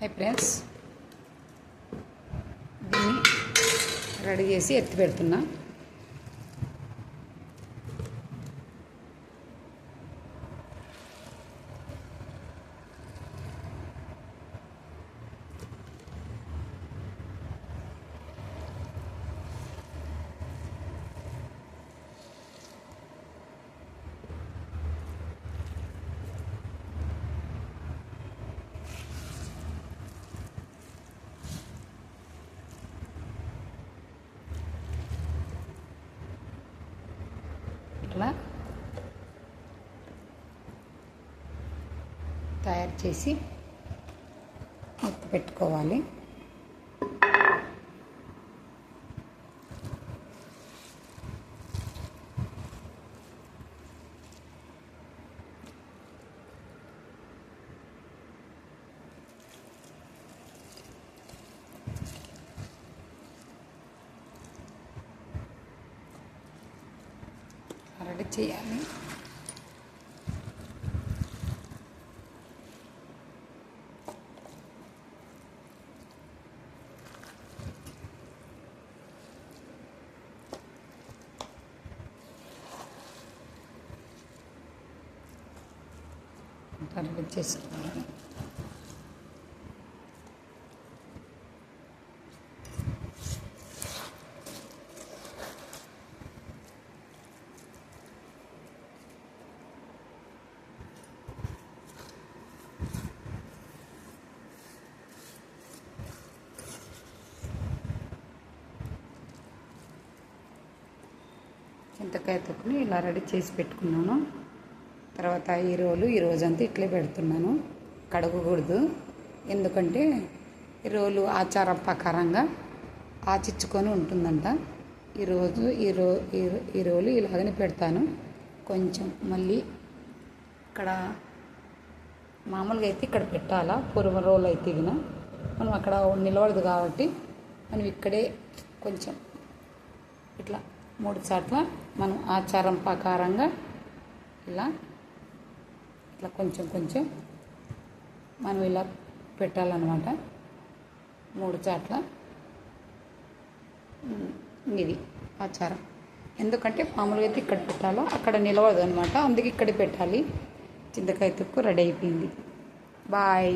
Hi friends, దీన్ని ready చేసి ఎత్తి పెడుతున్నా. ఇట్లా తయారు చేసి ఎత్తి పెట్టుకోవాలి. రెడీ చేయాలి. రెడీ చేసుకోవాలి. చింతకాయ తొక్కుని ఇలా రెడీ చేసి పెట్టుకున్నాను. తర్వాత ఈ రోజంతా ఇట్లే పెడుతున్నాను, కడగకూడదు. ఎందుకంటే ఈ ఆచారం ప్రకారంగా ఆచిచ్చుకొని ఉంటుందంట. ఈ రోలు ఇలాగనే పెడతాను. కొంచెం మళ్ళీ ఇక్కడ మామూలుగా అయితే ఇక్కడ పెట్టాలా, పూర్వ రోలు అయితే ఇగిన మనం అక్కడ నిలబడదు కాబట్టి మనం ఇక్కడే కొంచెం ఇట్లా 3 సార్లు మనం ఆచారం ప్రకారంగా ఇలా కొంచెం మనం ఇలా పెట్టాలన్నమాట. 3 సార్లు ఇది ఆచారం. ఎందుకంటే మామూలుగా అయితే ఇక్కడ పెట్టాలో అక్కడ నిలవదు అనమాట, అందుకే ఇక్కడ పెట్టాలి. చింతకాయ తొక్కు రెడీ అయిపోయింది. బాయ్.